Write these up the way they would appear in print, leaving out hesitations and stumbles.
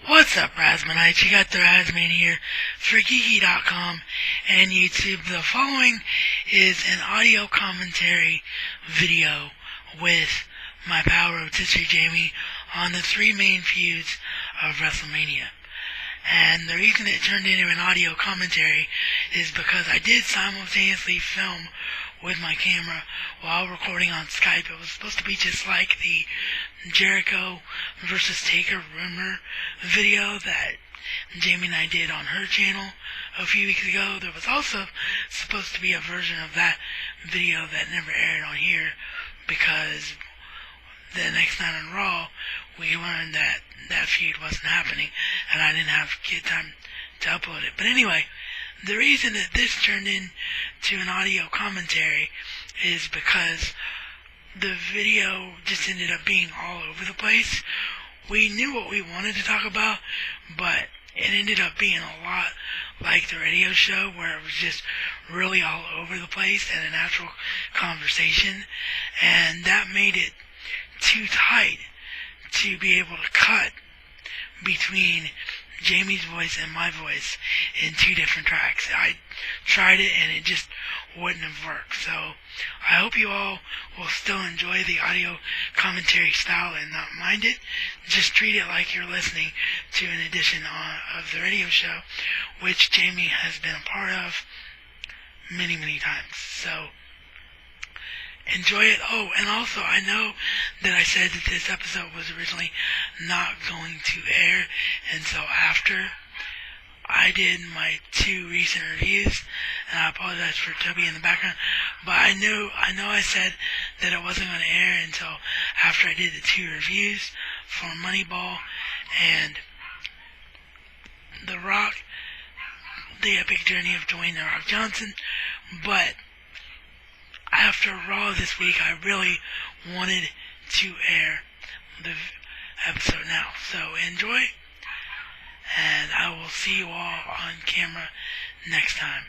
What's up, Razmanites? You got the Razman here for Geeky.com and YouTube. The following is an audio commentary video with my pal RotisserieiJamie on the three main feuds of WrestleMania. And the reason it turned into an audio commentary is because I did simultaneously film with my camera while recording on Skype. It was supposed to be just like the Jericho VS Taker rumor video that Jamie and I did on her channel a few weeks ago. There was also supposed to be a version of that video that never aired on here because the next night on Raw we learned that that feud wasn't happening and I didn't have kid time to upload it. But anyway, the reason that this turned into an audio commentary is because the video just ended up being all over the place. We knew what we wanted to talk about, but it ended up being a lot like the radio show where it was just really all over the place and a natural conversation, and that made it too tight to be able to cut between Jamie's voice and my voice in two different tracks. I tried it and it just wouldn't have worked. So I hope you all will still enjoy the audio commentary style and not mind it. Just treat it like you're listening to an edition of the radio show, which Jamie has been a part of many, many times. So enjoy it. Oh, and also I know that I said that this episode was originally not going to air until after I did my two recent reviews, and I apologize for Toby in the background, but I know I said that it wasn't going to air until after I did the two reviews for Moneyball and The Rock, the epic journey of Dwayne The Rock Johnson. But after Raw this week, I really wanted to air the episode now. So enjoy, and I will see you all on camera next time.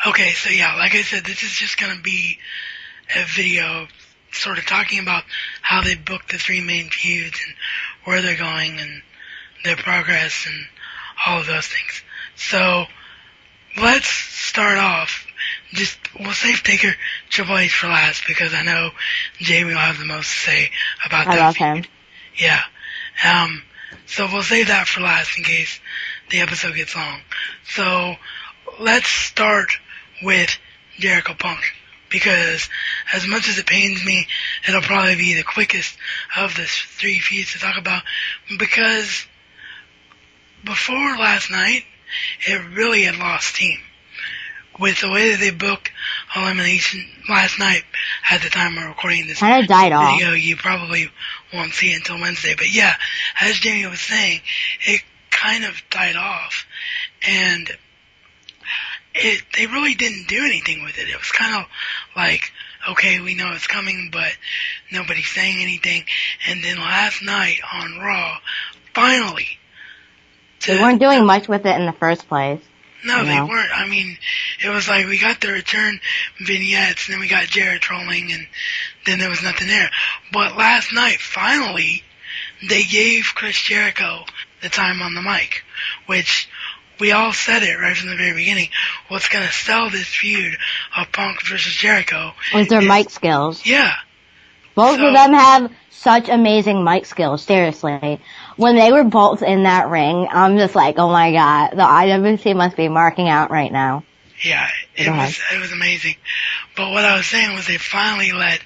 Okay, so yeah, like I said, this is just going to be a video sort of talking about how they booked the three main feuds and where they're going and their progress and all of those things. So, let's start off. We'll save Taker Triple H for last because I know Jamie will have the most to say about that. I love him. Yeah. So we'll save that for last in case the episode gets long. So, let's start with Jericho Punk, because as much as it pains me, it'll probably be the quickest of the three feuds to talk about, because before last night, it really had lost steam. With the way that they booked Elimination last night, at the time we're recording this kind of died video, off. You probably won't see it until Wednesday, but yeah, as Jamie was saying, it kind of died off, and they really didn't do anything with it. It was kind of like, okay, we know it's coming, but nobody's saying anything. And then last night on Raw, finally, They weren't doing much with it in the first place. No, they weren't. I mean, it was like we got the return vignettes, and then we got Jarrett trolling, and then there was nothing there. But last night, finally, they gave Chris Jericho the time on the mic, which we all said it right from the very beginning. What's going to sell this feud of Punk versus Jericho was their mic skills. Yeah. Both of them have such amazing mic skills, seriously. When they were both in that ring, I'm just like, oh my god, the IWC must be marking out right now. Yeah, it was amazing. But what I was saying was they finally let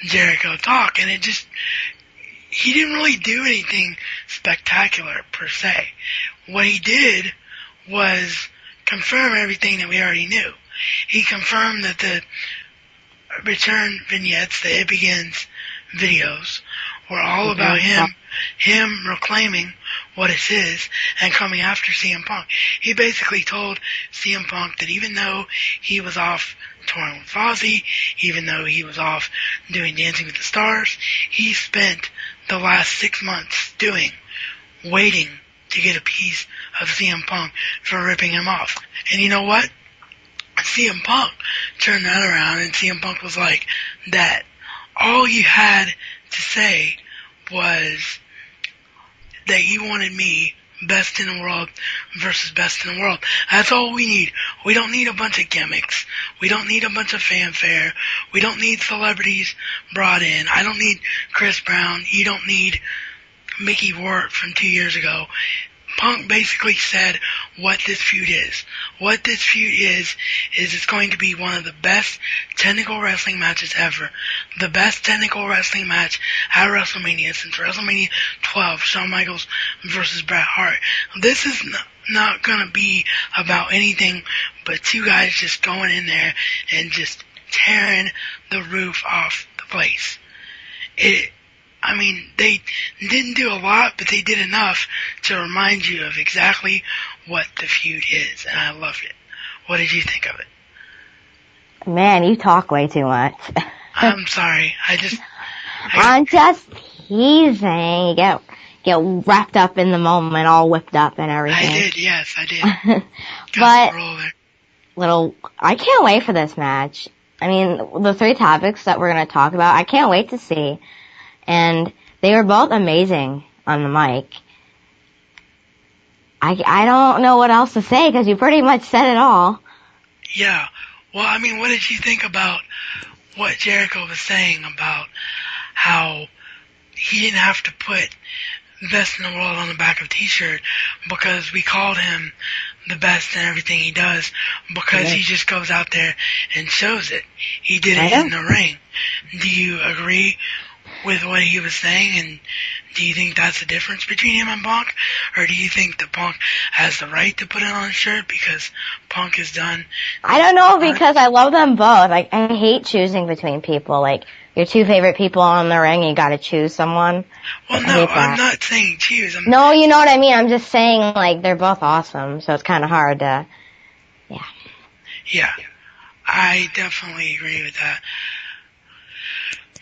Jericho talk, and he didn't really do anything spectacular per se. What he did was confirm everything that we already knew. He confirmed that the return vignettes, the It Begins videos, were all about him reclaiming what is his and coming after CM Punk. He basically told CM Punk that even though he was off touring with Fozzy, even though he was off doing Dancing with the Stars, he spent the last 6 months waiting to get a piece of CM Punk for ripping him off. And you know what? CM Punk turned that around, and CM Punk was like, that all you had to say was that you wanted me best in the world versus best in the world. That's all we need. We don't need a bunch of gimmicks. We don't need a bunch of fanfare. We don't need celebrities brought in. I don't need Chris Brown. You don't need Mickey Rourke from 2 years ago. Punk basically said what this feud is. What this feud is it's going to be one of the best technical wrestling matches ever. The best technical wrestling match at WrestleMania since WrestleMania 12, Shawn Michaels versus Bret Hart. This is not going to be about anything but two guys just going in there and just tearing the roof off the place. They didn't do a lot, but they did enough to remind you of exactly what the feud is, and I loved it. What did you think of it? Man, you talk way too much. I'm sorry. I'm just teasing. You get wrapped up in the moment, all whipped up and everything. I did, yes, I did. But I can't wait for this match. I mean, the three topics that we're going to talk about, I can't wait to see. And they were both amazing on the mic. I don't know what else to say because you pretty much said it all. Yeah. Well, I mean, what did you think about what Jericho was saying about how he didn't have to put best in the world on the back of a t-shirt because we called him the best in everything he does because he just goes out there and shows it. He did it in the ring. Do you agree with what he was saying, and do you think that's the difference between him and Punk, or do you think that Punk has the right to put it on a shirt because Punk is done? I don't know, because I love them both. I hate choosing between people. Like, your two favorite people on the ring, you gotta choose someone. Well, no, I'm not saying choose. No, you know what I mean. I'm just saying, like, they're both awesome, so it's kind of hard to, Yeah, I definitely agree with that.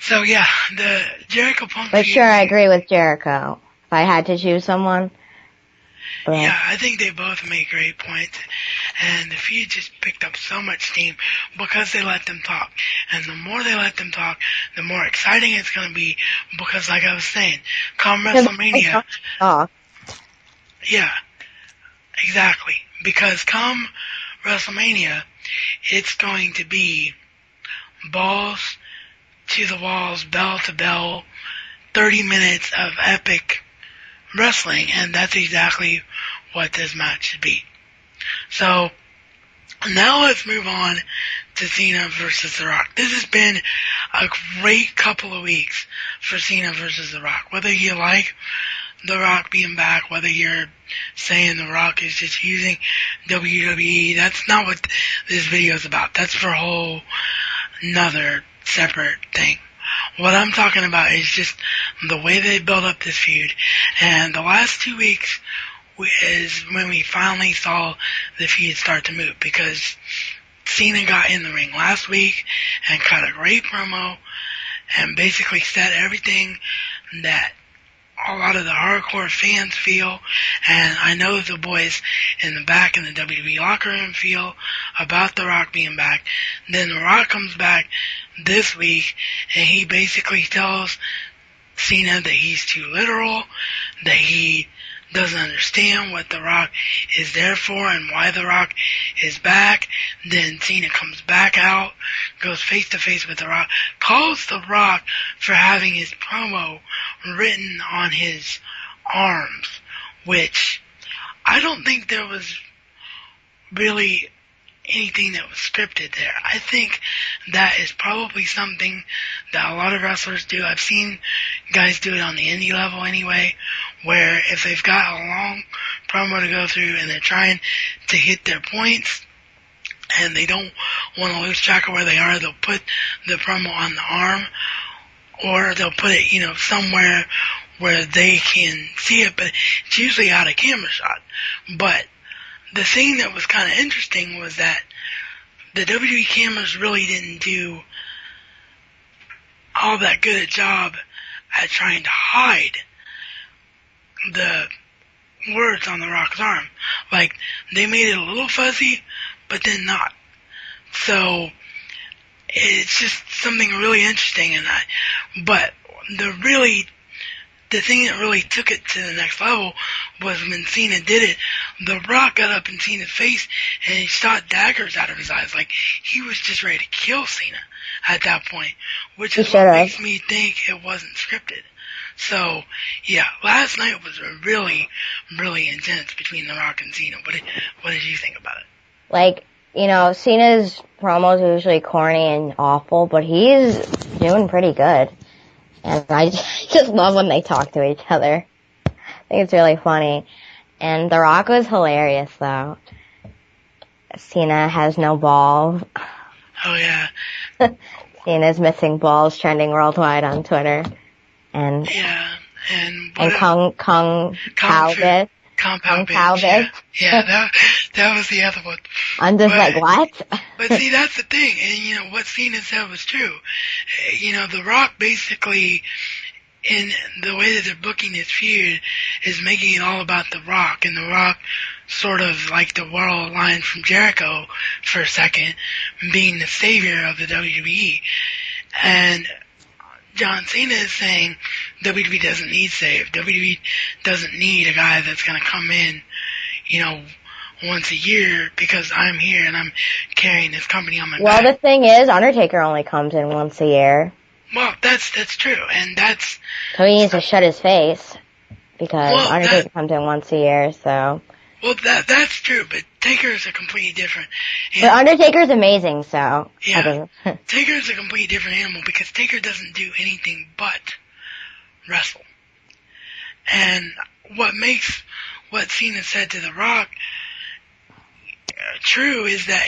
So yeah, the Jericho Punk. But sure, I agree with Jericho. If I had to choose someone. But. Yeah, I think they both make great points. And the feud just picked up so much steam because they let them talk. And the more they let them talk, the more exciting it's going to be because, like I was saying, come WrestleMania. Yeah, exactly. Because come WrestleMania, it's going to be balls to the walls, bell to bell, 30 minutes of epic wrestling, and that's exactly what this match should be. So, now let's move on to Cena versus The Rock. This has been a great couple of weeks for Cena versus The Rock. Whether you like The Rock being back, whether you're saying The Rock is just using WWE, that's not what this video is about. That's for a whole another separate thing. What I'm talking about is just the way they build up this feud. And the last 2 weeks is when we finally saw the feud start to move, because Cena got in the ring last week and cut a great promo and basically said everything that a lot of the hardcore fans feel, and I know the boys in the back in the WWE locker room feel about The Rock being back. Then The Rock comes back this week, and he basically tells Cena that he's too literal, that he doesn't understand what The Rock is there for and why The Rock is back. Then Cena comes back out, goes face to face with The Rock, calls The Rock for having his promo written on his arms, which I don't think there was really anything that was scripted there. I think that is probably something that a lot of wrestlers do. I've seen guys do it on the indie level anyway, where if they've got a long promo to go through and they're trying to hit their points and they don't want to lose track of where they are, they'll put the promo on the arm, or they'll put it, somewhere where they can see it, but it's usually out of camera shot. But the thing that was kind of interesting was that the WWE cameras really didn't do all that good a job at trying to hide the words on The Rock's arm. Like, they made it a little fuzzy, but then not. So, it's just something really interesting in that. But the thing that really took it to the next level was when Cena did it. The Rock got up in Cena's face and he shot daggers out of his eyes. Like, he was just ready to kill Cena at that point, which is what makes me think it wasn't scripted. So, yeah, last night was really, really intense between The Rock and Cena. What did you think about it? Like, Cena's promos are usually corny and awful, but he's doing pretty good. And I just love when they talk to each other. I think it's really funny. And The Rock was hilarious, though. Cena has no balls. Oh, yeah. Cena's missing balls trending worldwide on Twitter. And yeah, and Kung Pao bitch. Kung Pao bitch. Yeah, that was the other one. I'm just like, what? But see, that's the thing. And, what Cena said was true. The Rock basically, in the way that they're booking this feud, is making it all about The Rock. And The Rock, sort of like the world line from Jericho for a second, being the savior of the WWE. And John Cena is saying WWE doesn't need save. WWE doesn't need a guy that's going to come in, once a year because I'm here and I'm carrying this company on my back. Well, the thing is, Undertaker only comes in once a year. Well, that's true, and that's... So he needs to shut his face because Undertaker comes in once a year, so... Well, that's true, but Taker's a completely different animal. But Undertaker's amazing, so... Yeah, Taker's a completely different animal because Taker doesn't do anything but wrestle. And what makes what Cena said to The Rock true is that,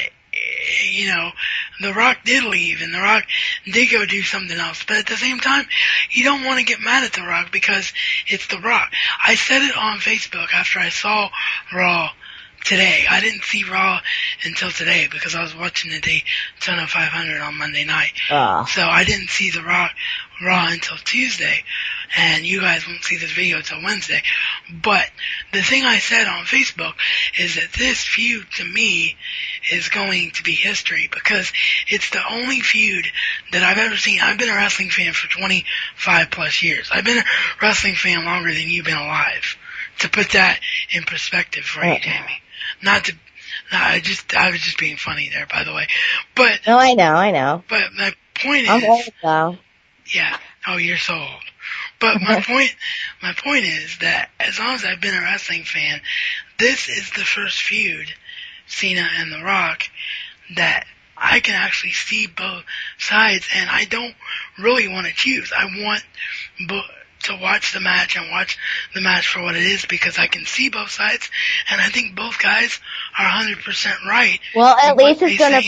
The Rock did leave and The Rock did go do something else. But at the same time, you don't want to get mad at The Rock because it's The Rock. I said it on Facebook after I saw Raw today. I didn't see Raw until today because I was watching the Daytona 500 on Monday night. So I didn't see the Raw until Tuesday, and you guys won't see this video until Wednesday. But the thing I said on Facebook is that this feud, to me, is going to be history because it's the only feud that I've ever seen. I've been a wrestling fan for 25 plus years. I've been a wrestling fan longer than you've been alive. To put that in perspective for you, Jamie. I was just being funny there, by the way. But no, I know. But my point is, I'm old though. Yeah. Oh, you're so old. But my point is that as long as I've been a wrestling fan, this is the first feud, Cena and The Rock, that I can actually see both sides, and I don't really want to choose. I want to watch the match and watch the match for what it is because I can see both sides, and I think both guys are 100% right. Well, at least it's going to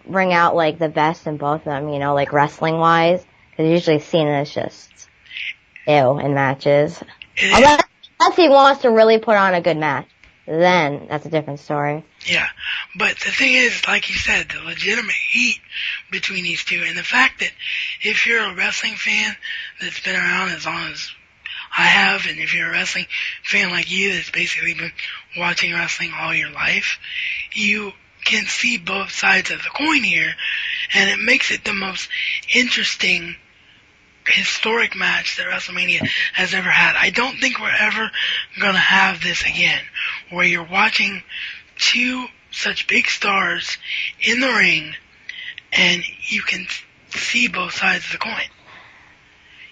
bring out like the best in both of them, like wrestling wise, because usually Cena is just ew in matches. Unless he wants to really put on a good match. Then that's a different story. Yeah, but the thing is, like you said, the legitimate heat between these two, and the fact that if you're a wrestling fan that's been around as long as I have, and if you're a wrestling fan like you that's basically been watching wrestling all your life, you can see both sides of the coin here, and it makes it the most interesting historic match that WrestleMania has ever had. I don't think we're ever going to have this again, where you're watching two such big stars in the ring and you can see both sides of the coin.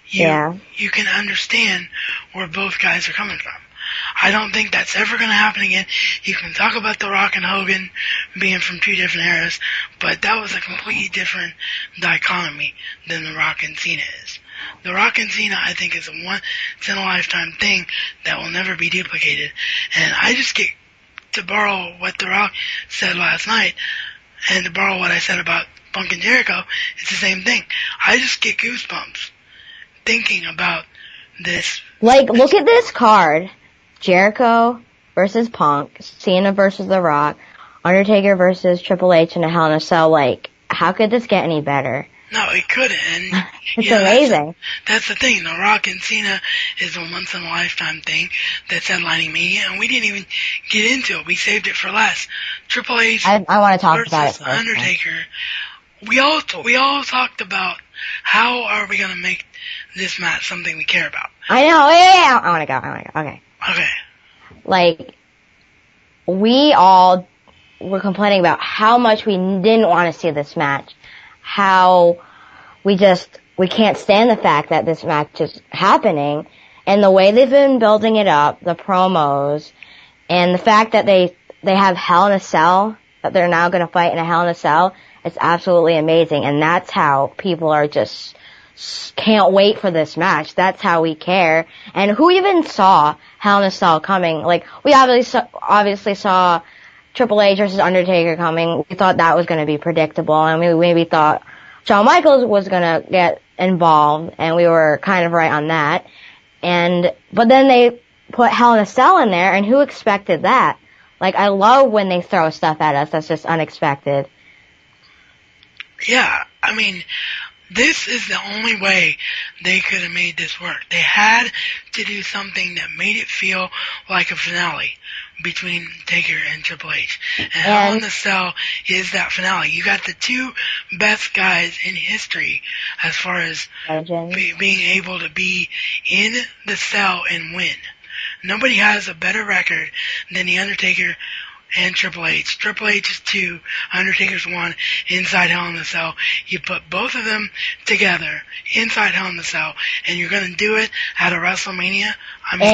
You can understand where both guys are coming from. I don't think that's ever going to happen again. You can talk about The Rock and Hogan being from two different eras, but that was a completely different dichotomy than The Rock and Cena is. The Rock and Cena, I think, is a once-in-a-lifetime thing that will never be duplicated. And I just get to borrow what The Rock said last night, and to borrow what I said about Punk and Jericho, it's the same thing. I just get goosebumps thinking about this. Like, look at this card. Jericho versus Punk, Cena versus The Rock, Undertaker versus Triple H in a Hell in a Cell. Like, how could this get any better? No, it couldn't. And, it's amazing. That's the thing. The Rock and Cena is a once-in-a-lifetime thing that's headlining Mania, and we didn't even get into it. We saved it for last. Triple H I want to talk versus about it first, Undertaker. We all talked about how are we going to make this match something we care about. I know. Yeah. I want to go. Okay. Okay. Like, we all were complaining about how much we didn't want to see this match. How we can't stand the fact that this match is happening. And the way they've been building it up, the promos, and the fact that they have Hell in a Cell, that they're now going to fight in a Hell in a Cell, it's absolutely amazing. And that's how people are just can't wait for this match. That's how we care. And who even saw Hell in a Cell coming? Like, we obviously saw Triple H versus Undertaker coming. We thought that was going to be predictable, and we maybe thought Shawn Michaels was going to get involved, and we were kind of right on that. But then they put Hell in a Cell in there, and who expected that? Like, I love when they throw stuff at us that's just unexpected. Yeah, I mean, this is the only way they could have made this work. They had to do something that made it feel like a finale between Taker and Triple H. And Hell in a Cell is that finale. You got the two best guys in history as far as being able to be in the cell and win. Nobody has a better record than The Undertaker and Triple H. Triple H is 2, Undertaker's 1, inside Hell in a Cell. You put both of them together inside Hell in a Cell, and you're going to do it at a WrestleMania. I mean,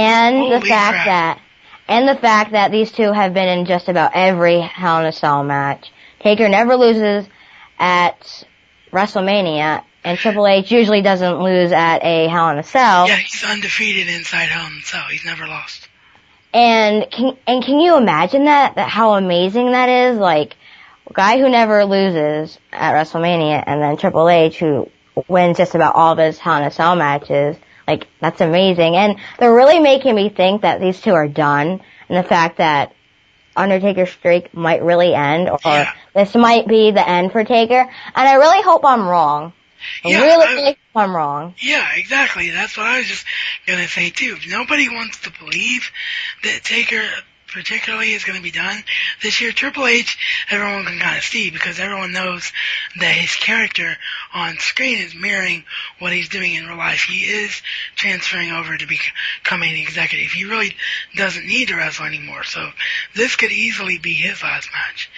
and the fact that these two have been in just about every Hell in a Cell match. Taker never loses at WrestleMania, and Triple H usually doesn't lose at a Hell in a Cell. Yeah, he's undefeated inside Hell in a Cell. He's never lost. And can you imagine that how amazing that is? Like, a guy who never loses at WrestleMania, and then Triple H who wins just about all of his Hell in a Cell matches. Like, that's amazing. And they're really making me think that these two are done, and the fact that Undertaker's streak might really end, or this might be the end for Taker. And I really hope I'm wrong. Really hope I'm wrong. Yeah, exactly. That's what I was just gonna say too. Nobody wants to believe that Taker particularly is gonna be done this year. Triple H, everyone can kind of see, because everyone knows that his character on screen is mirroring what he's doing in real life. He is transferring over to becoming an executive. He really doesn't need to wrestle anymore. So this could easily be his last match,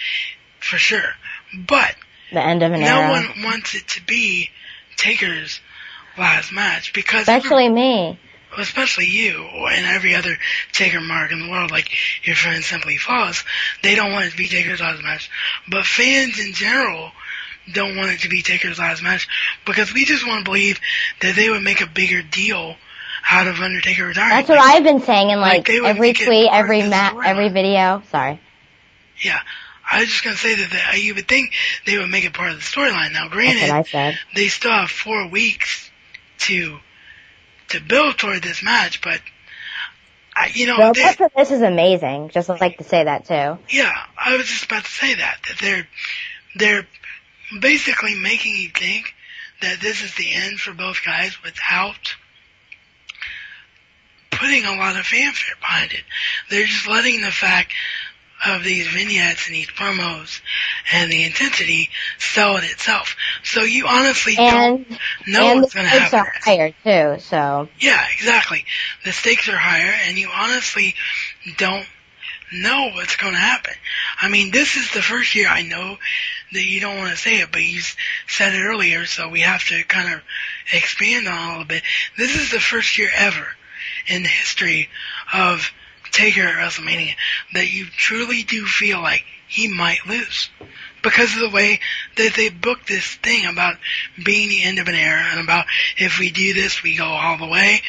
for sure. But the end of an era. No one wants it to be Taker's last match, because especially me. Especially you, and every other Taker mark in the world, like your friend Simply Flawless. They don't want it to be Taker's last match. But fans in general don't want it to be Taker's last match, because we just want to believe that they would make a bigger deal out of Undertaker retiring. That's what I've been saying in like every tweet, every video. Sorry. Yeah. I was just going to say that you would think they would make it part of the storyline. Now, granted, they still have 4 weeks to build toward this match, but, this is amazing. Just like to say that, too. Yeah, I was just about to say that they're basically making you think that this is the end for both guys without putting a lot of fanfare behind it. They're just letting the fact of these vignettes and these promos and the intensity sell it itself. So you honestly don't know what's going to happen. And the stakes are higher too, so. Yeah, exactly. The stakes are higher, and you honestly don't know what's going to happen. I mean, this is the first year, I know that you don't want to say it, but you said it earlier, so we have to kind of expand on it a little bit. This is the first year ever in the history of Taker at WrestleMania that you truly do feel like he might lose. Because of the way that they booked this thing about being the end of an era and about if we do this, we go all the way.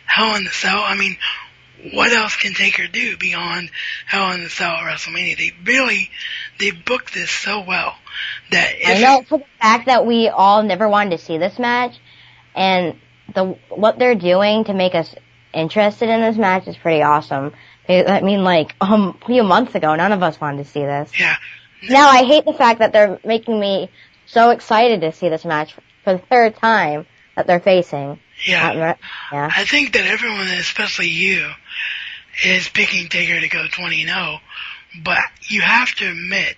Hell in the Cell, I mean, what else can Taker do beyond Hell in the Cell at WrestleMania? They booked this so well that I know for the fact that we all never wanted to see this match, and what they're doing to make us interested in this match is pretty awesome. I mean, like, a few months ago, none of us wanted to see this. Yeah. Now I hate the fact that they're making me so excited to see this match for the third time that they're facing. Yeah. I think that everyone, especially you, is picking Taker to go 20-0, but you have to admit,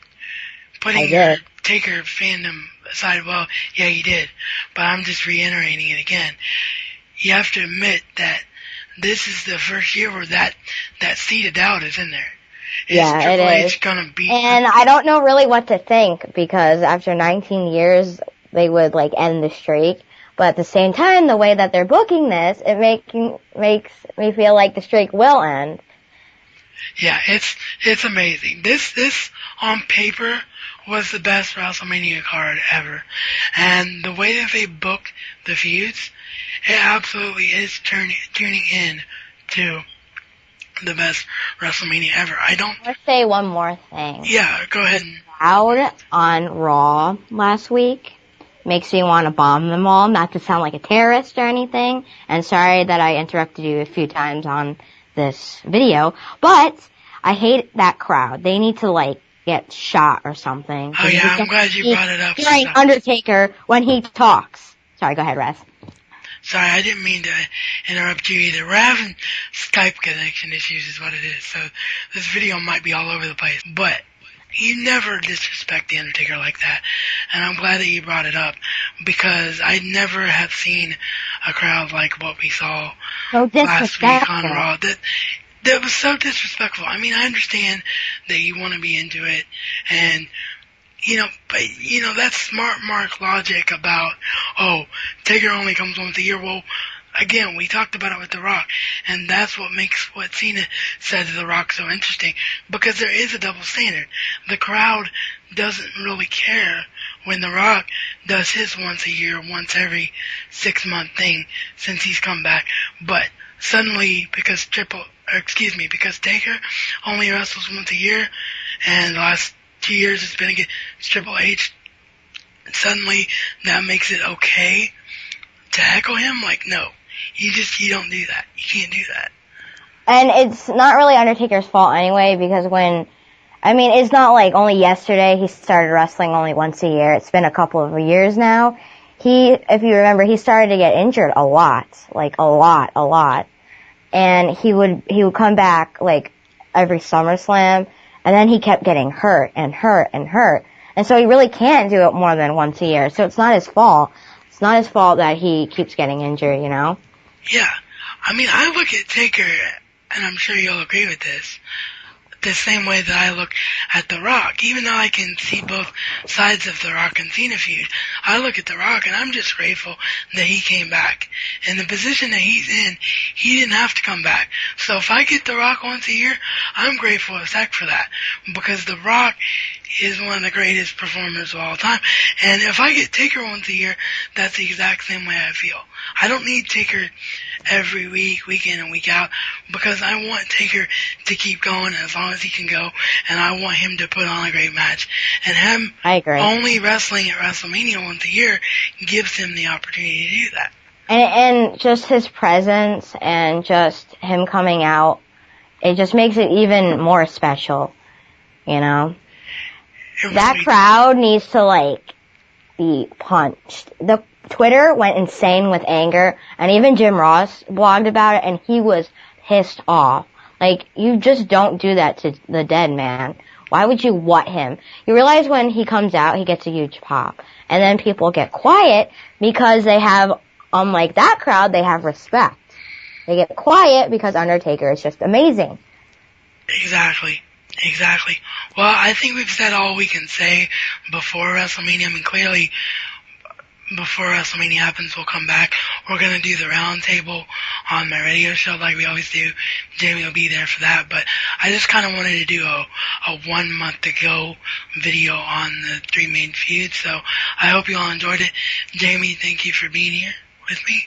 putting your Taker fandom aside, well, yeah, you did, but I'm just reiterating it again. You have to admit that this is the first year where that seed of doubt is in there. Yeah, Triple it is. H gonna beat and I don't know really what to think, because after 19 years, they would, like, end the streak. But at the same time, the way that they're booking this, it makes me feel like the streak will end. Yeah, it's amazing. This on paper was the best WrestleMania card ever. And the way that they book the feuds, it absolutely is tuning in to the best WrestleMania ever. Let's say one more thing. Yeah, go ahead. Out on Raw last week makes me want to bomb them all, not to sound like a terrorist or anything. And sorry that I interrupted you a few times on this video, but I hate that crowd. They need to, like, get shot or something. Oh yeah, I'm glad you brought it up. Hearing Undertaker when he talks. Sorry, go ahead, Russ. Sorry, I didn't mean to interrupt you either. We're having Skype connection issues is what it is, so this video might be all over the place. But you never disrespect The Undertaker like that, and I'm glad that you brought it up, because I never have seen a crowd like what we saw last week on Raw. That was so disrespectful. I mean, I understand that you want to be into it, and but that's smart mark logic about, oh, Taker only comes once a year. Well, again, we talked about it with The Rock, and that's what makes what Cena said to The Rock so interesting, because there is a double standard. The crowd doesn't really care when The Rock does his once a year, once every 6-month thing since he's come back, but suddenly, because Taker only wrestles once a year, and the last 2 years it's been against Triple H, suddenly that makes it okay to heckle him? Like, no. You don't do that. You can't do that. And it's not really Undertaker's fault anyway, because it's not like only yesterday he started wrestling only once a year. It's been a couple of years now. If you remember, he started to get injured a lot. Like, a lot. And he would come back, like, every SummerSlam, and then he kept getting hurt. And so he really can't do it more than once a year. So it's not his fault. It's not his fault that he keeps getting injured, you know? Yeah. I mean, I look at Taker, and I'm sure you'll agree with this, the same way that I look at The Rock. Even though I can see both sides of The Rock and Cena feud, I look at The Rock, and I'm just grateful that he came back. In the position that he's in, he didn't have to come back. So if I get The Rock once a year, I'm grateful as heck for that, because The Rock is one of the greatest performers of all time. And if I get Taker once a year, that's the exact same way I feel. I don't need Taker every week, week in and week out, because I want Taker to keep going as long as he can go, and I want him to put on a great match. And him only wrestling at WrestleMania once a year gives him the opportunity to do that. And just his presence and just him coming out, it just makes it even more special, you know? That crowd needs to, like, be punched. The Twitter went insane with anger, and even Jim Ross blogged about it, and he was pissed off. Like, you just don't do that to the dead man. Why would you want him? You realize when he comes out, he gets a huge pop. And then people get quiet because they have, unlike that crowd, they have respect. They get quiet because Undertaker is just amazing. Exactly. Well, I think we've said all we can say before WrestleMania. I mean, clearly, before WrestleMania happens, we'll come back. We're going to do the round table on my radio show like we always do. Jamie will be there for that. But I just kind of wanted to do a 1 month ago video on the 3 main feuds. So I hope you all enjoyed it. Jamie, thank you for being here with me.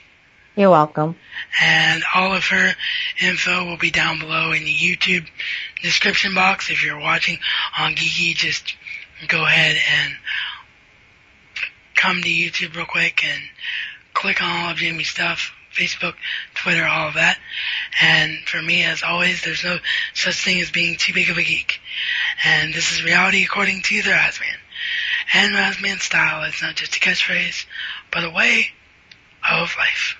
You're welcome. And all of her info will be down below in the YouTube description box. If you're watching on Geeky, just go ahead and come to YouTube real quick and click on all of Jamie's stuff, Facebook, Twitter, all of that. And for me, as always, there's no such thing as being too big of a geek. And this is reality according to the Razman. And Razman style is not just a catchphrase, but a way of life.